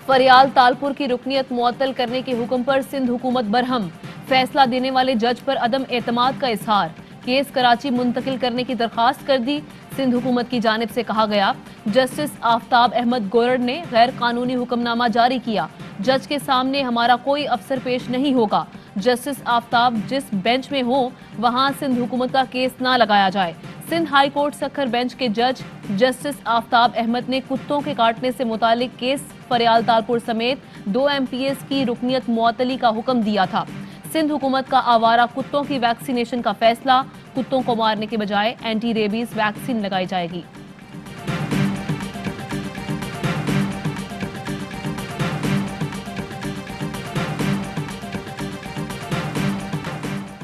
फरियाल तालपुर की रुकनियत मुअत्तल करने के हुक्म पर सिंध हुकूमत बरहम। फैसला देने वाले जज पर अदम एतमाद का इजहार। केस कराची मुंतकिल करने की दरखास्त कर दी। सिंध हुकूमत की जानिब से कहा गया, जस्टिस आफ्ताब अहमद गोरड ने गैर कानूनी हुक्मनामा जारी किया। जज के सामने हमारा कोई अफसर पेश नहीं होगा। जस्टिस आफ्ताब जिस बेंच में हो वहां सिंध हुकूमत का केस ना लगाया जाए। Sindh high court Sukkur bench के जज जस्टिस आफ्ताब अहमद ने कुत्तों के काटने से मुतालिक केस फरियाल तालपुर समेत 2 MPS की रुकनियत मुअत्तली का हुक्म दिया था। सिंध हुकूमत का आवारा कुत्तों की वैक्सीनेशन का फैसला। कुत्तों को मारने के बजाय एंटी रेबीज वैक्सीन लगाई जाएगी।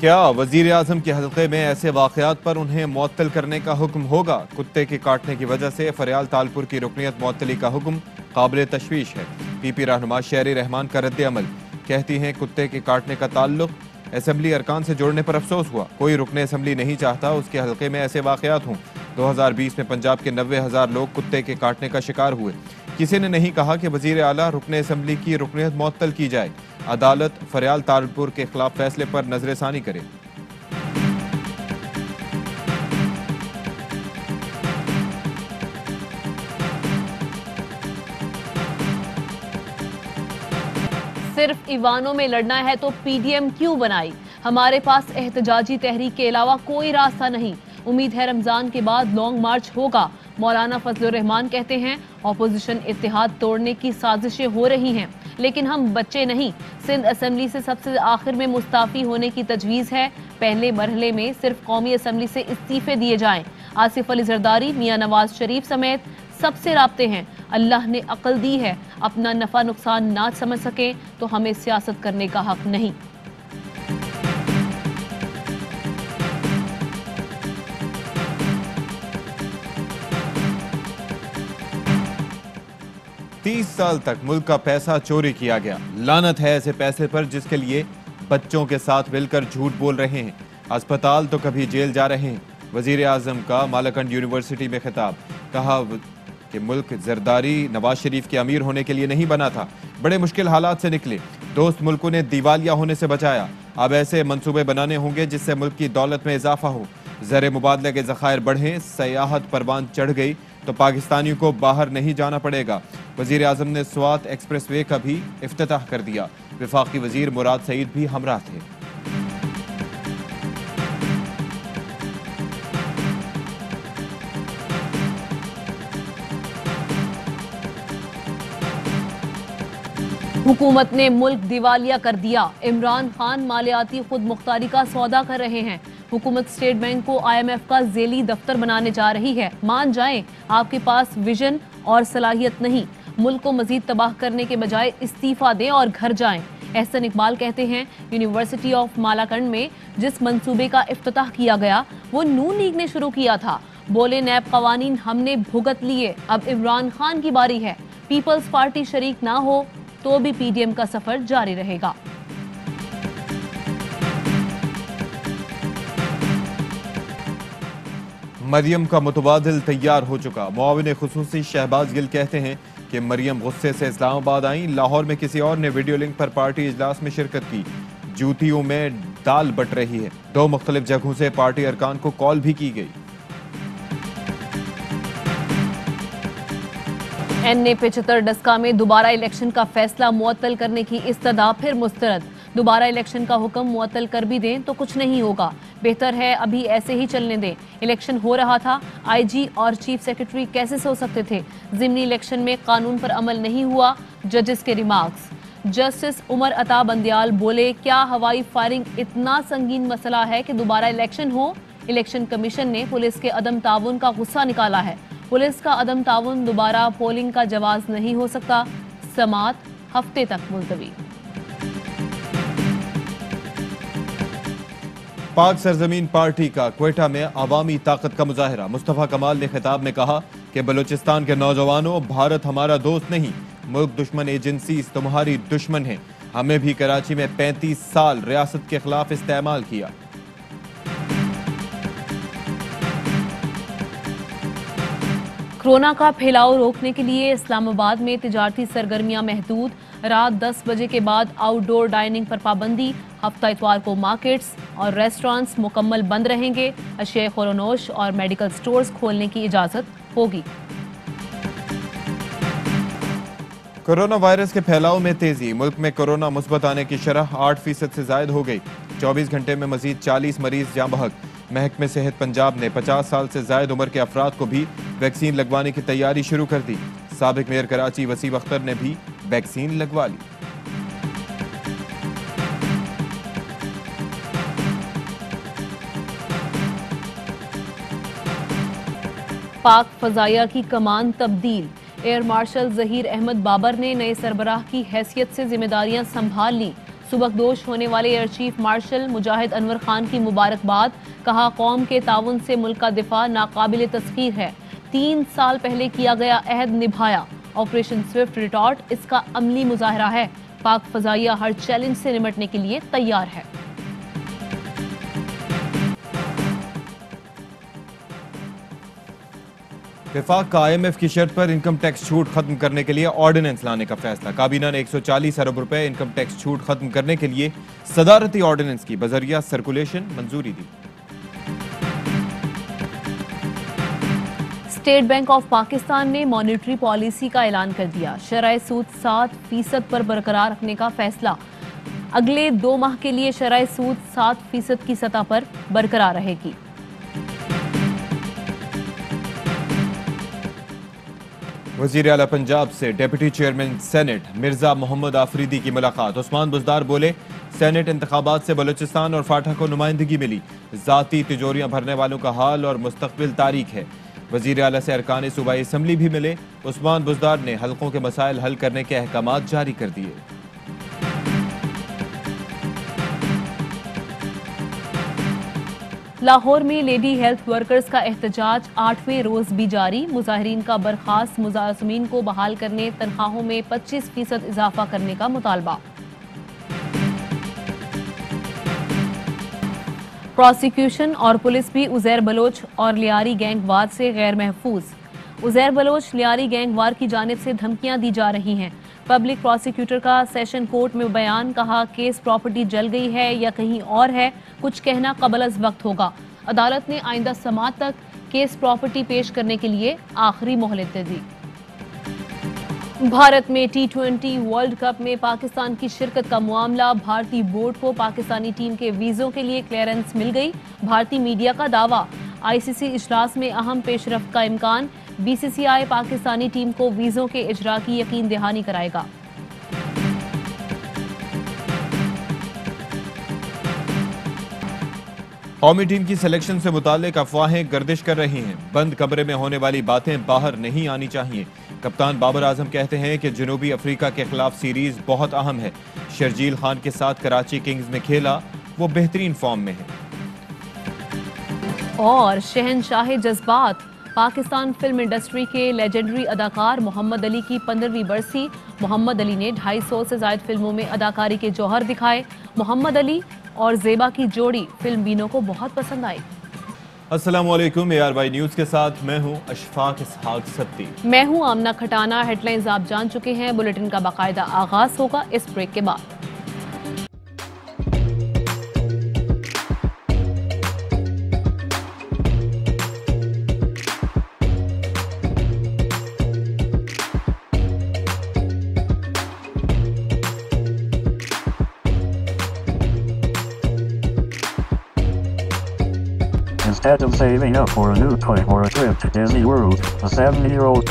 क्या वजीर आजम के हल्के में ऐसे वाकयात पर उन्हें मुअत्तल करने का हुक्म होगा? कुत्ते के काटने की वजह से फरियाल तालपुर की रुकनियत मुअत्तली का हुक्म काबिल तशवीश है। PP रहनुमा शहरी रहमान का रद्द अमल। कहती हैं, कुत्ते के काटने का ताल्लुक असम्बली अरकान से जोड़ने पर अफसोस हुआ। कोई रुकने असम्बली नहीं चाहता उसके हल्के में ऐसे वाकयात हों। 2020 में पंजाब के 90,000 लोग कुत्ते के काटने का शिकार हुए। किसी ने नहीं कहा कि वजीर आला रुकने असम्बली की रुकनियत मुअत्तल की जाए। अदालत फरियाल तालपुर के खिलाफ फैसले पर नजरसानी करे। सिर्फ ईवानों में लड़ना है तो PDM क्यों बनाई? हमारे पास एहतजाजी तहरीक के अलावा कोई रास्ता नहीं। उम्मीद है रमजान के बाद लॉन्ग मार्च होगा। मौलाना फजलुर रहमान कहते हैं, ऑपोजिशन इत्तेहाद तोड़ने की साजिशें हो रही हैं, लेकिन हम बच्चे नहीं। सिंध असेंबली से सबसे आखिर में मुस्ताफी होने की तजवीज़ है। पहले मरहले में सिर्फ कौमी असेंबली से इस्तीफे दिए जाएं। आसिफ अली जरदारी, मियां नवाज शरीफ समेत सबसे राब्ते हैं। अल्लाह ने अक्ल दी है, अपना नफा नुकसान ना समझ सके तो हमें सियासत करने का हक नहीं। तीस साल तक मुल्क का पैसा चोरी किया गया। लानत है ऐसे पैसे पर जिसके लिए बच्चों के साथ मिलकर झूठ बोल रहे हैं। अस्पताल तो कभी जेल जा रहे हैं। वजीर आजम का मालाकंड यूनिवर्सिटी में खिताब। कहा कि मुल्क जरदारी नवाज शरीफ के अमीर होने के लिए नहीं बना था, बड़े मुश्किल हालात से निकले। दोस्त मुल्कों ने दिवालिया होने से बचाया। अब ऐसे मंसूबे बनाने होंगे जिससे मुल्क की दौलत में इजाफा हो, ज़र मुबादले के ज़खायर बढ़ें। सयाहत परवान चढ़ गई तो पाकिस्तानियों को बाहर नहीं जाना पड़ेगा। वजीर आजम ने स्वात एक्सप्रेस वे का भी इफ्तिताह कर दिया। वफाकी वजीर मुराद सईद भी हमरा थे। हुकूमत ने मुल्क दिवालिया कर दिया। इमरान खान मालियाती खुद मुख्तारी का सौदा कर रहे हैं। हुकूमत स्टेट बैंक को IMF का जेली दफ्तर बनाने जा रही है। मान जाएं, आपके पास विजन और सलाहियत नहीं। मुल्क को मजीद तबाह करने के बजाय इस्तीफा दें और घर जाएं। एहसन इकबाल कहते हैं, यूनिवर्सिटी ऑफ मालाकंड में जिस मंसूबे का इफ्तिताह किया गया वो नून लीग ने शुरू किया था। बोले, नैब कवानीन हमने भुगत लिए, अब इमरान खान की बारी है। पीपल्स पार्टी शरीक ना हो तो भी PDM का सफर जारी रहेगा। मरियम का मुतबादिल तैयार हो चुका। मुआविन खुसूसी शहबाज गिल कहते हैं कि मरियम गुस्से से इस्लामाबाद आई। लाहौर में किसी और ने वीडियो लिंक पर पार्टी इजलास में शिरकत की। जूतियों में दाल बट रही है। 2 मुख्तलिफ जगहों से पार्टी अरकान को कॉल भी की गई। NA 75 डस्का में दोबारा इलेक्शन का फैसला मुअत्तल करने की इस्तदा फिर मुस्तरद। दोबारा इलेक्शन का हुक्म मुअत्तल कर भी दें तो कुछ नहीं होगा। बेहतर है अभी ऐसे ही चलने दें। इलेक्शन हो रहा था, IG और चीफ सेक्रेटरी कैसे सो सकते थे? ज़िमनी इलेक्शन में कानून पर अमल नहीं हुआ। जजेस के रिमार्क्स। जस्टिस उमर अता बंदियाल बोले, क्या हवाई फायरिंग इतना संगीन मसला है कि दोबारा इलेक्शन हो? इलेक्शन कमीशन ने पुलिस के अदम ताउन का गुस्सा निकाला है। पुलिस का अदम ताउन दोबारा पोलिंग का जवाज नहीं हो सकता। समात हफ्ते तक मुलतवी। पाक सरजमीन पार्टी का क्वेटा में अवामी ताकत का मुजाहरा। मुस्तफा कमाल ने खिताब में कहा कि बलूचिस्तान के नौजवानों, भारत हमारा दोस्त नहीं, मुल्क दुश्मन एजेंसी तुम्हारी दुश्मन है। हमें भी कराची में 35 साल रियासत के खिलाफ इस्तेमाल किया। कोरोना का फैलाव रोकने के लिए इस्लामाबाद में तिजारती सरगर्मियां महदूद, रात 10 बजे के बाद आउटडोर डाइनिंग पर पाबंदी, हफ्ता इतवार को मार्केट्स और रेस्टोरेंट्स मुकम्मल बंद रहेंगे, अशिया खुरनोश और मेडिकल स्टोर्स खोलने की इजाजत होगी। कोरोना वायरस के फैलाव में तेजी, मुल्क में कोरोना मुस्बत आने की शरह 8% से जायद हो गई। 24 घंटे में मजीद 40 मरीज जाँ बहक। महकमे सेहत पंजाब ने 50 साल से जायद उम्र के अफराद को भी वैक्सीन लगवाने की तैयारी शुरू कर दी। साबिक मेयर कराची वसीम अख्तर ने भी वैक्सीन लगवा ली। पाक फजाइया की कमान तब्दील, एयर मार्शल जहीर अहमद बाबर ने नए सरबराह की हैसियत से जिम्मेदारियां संभाल ली। सुबकदोश होने वाले एयर चीफ मार्शल मुजाहिद अनवर खान की मुबारकबाद, कहा कौम के ताउन से मुल्क का दिफा नाकाबिल तस्खीर है। 3 साल पहले किया गया अहद निभाया। ऑपरेशन स्विफ्ट रिटॉर्ट इसका अमली मुजाहरा है। पाक फजाइया हर चैलेंज से निपटने के लिए तैयार है। विफाक का IMF की शर्त पर इनकम टैक्स छूट खत्म करने के लिए ऑर्डिनेंस लाने का फैसला। काबीना ने 140 अरब रुपए इनकम टैक्स छूट खत्म करने के लिए सदारती ऑर्डिनेंस की बजरिया सर्कुलेशन मंजूरी दी। स्टेट बैंक ऑफ पाकिस्तान ने मॉनेटरी पॉलिसी का ऐलान कर दिया। शरह सूद 7% पर बरकरार रखने का फैसला। अगले 2 माह के लिए शरह सूद 7% की सतह पर बरकरार रहेगी। वजीर आला पंजाब से deputy chairman senate Mirza Mohammad Afridi की मुलाकात। उस्मान बुजदार बोले, सेनेट इंतखाबात से बलूचिस्तान और फाटा को नुमाइंदगी मिली। जाती तिजोरियां भरने वालों का हाल और मुस्तकबिल तारीख है। वजीर आला से अरकान सूबाई असम्बली भी मिले। उस्मान बुजदार ने हल्कों के मसाइल हल करने के अहकामात जारी कर दिए। लाहौर में लेडी हेल्थ वर्कर्स का एहतजाज 8वें रोज भी जारी। मुजाहिरीन का बर्खास्त मुलाजमीन को बहाल करने, तनख्वाहों में 25% इजाफा करने का मुतालबा। प्रोसिक्यूशन और पुलिस भी उजैर बलोच और लियारी गैंग वार से गैर महफूज। उजैर बलोच लियारी गैंग वार की जानिब से धमकियां दी जा रही हैं। पब्लिक प्रोसिक्यूटर का सेशन कोर्ट में बयान, कहा केस प्रॉपर्टी जल गई है या कहीं और है, कुछ कहना कबल अज वक्त होगा। अदालत ने आइंदा समाअत तक केस प्रॉपर्टी पेश करने के लिए आखिरी मोहलत दे दी। भारत में T20 वर्ल्ड कप में पाकिस्तान की शिरकत का मामला। भारतीय बोर्ड को पाकिस्तानी टीम के वीजों के लिए क्लियरेंस मिल गई। भारतीय मीडिया का दावा, ICC इजलास में अहम पेशरफ्त का इम्कान। BCCI पाकिस्तानी टीम को वीजों के इजरा की यकीन दहानी कराएगा। कौमी टीम की सिलेक्शन से मुताल्लिक अफवाहें गर्दिश कर रही हैं। बंद कमरे में होने वाली बातें बाहर नहीं आनी चाहिए। कप्तान बाबर आजम कहते हैं कि जनूबी अफ्रीका के खिलाफ सीरीज बहुत अहम है। शर्जील खान के साथ कराची किंग्स में खेला, वो बेहतरीन फॉर्म में है। और शहनशाह जज्बात, पाकिस्तान फिल्म इंडस्ट्री के लेजेंडरी अदाकार मोहम्मद अली की 15वीं बरसी। मोहम्मद अली ने 250 से ज्यादा फिल्मों में अदाकारी के जौहर दिखाए। मोहम्मद अली और ज़ेबा की जोड़ी फिल्म बीनों को बहुत पसंद आई। अस्सलामुअलैकुम, ARY न्यूज़ के साथ मैं हूं अशफाक इसहाक सत्ती। मैं हूं आमना खटाना। हेडलाइंस आप जान चुके हैं। बुलेटिन का बाकायदा आगाज होगा इस ब्रेक के बाद। Instead of saving up for a new toy or a trip to Disney World, a 7-year-old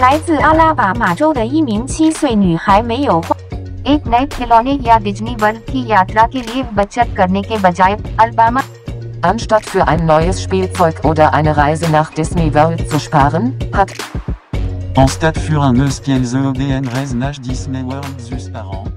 来自阿拉巴马州的一名7岁女孩没有花 एक नए खिलौने या डिज्नी वर्ल्ड की यात्रा के लिए बचत करने के बजाय Alabama Anstatt für ein neues Spielzeug oder eine Reise nach Disney World zu sparen, hat En stade für un eus pielze ODN reise nach Disney World zus par an.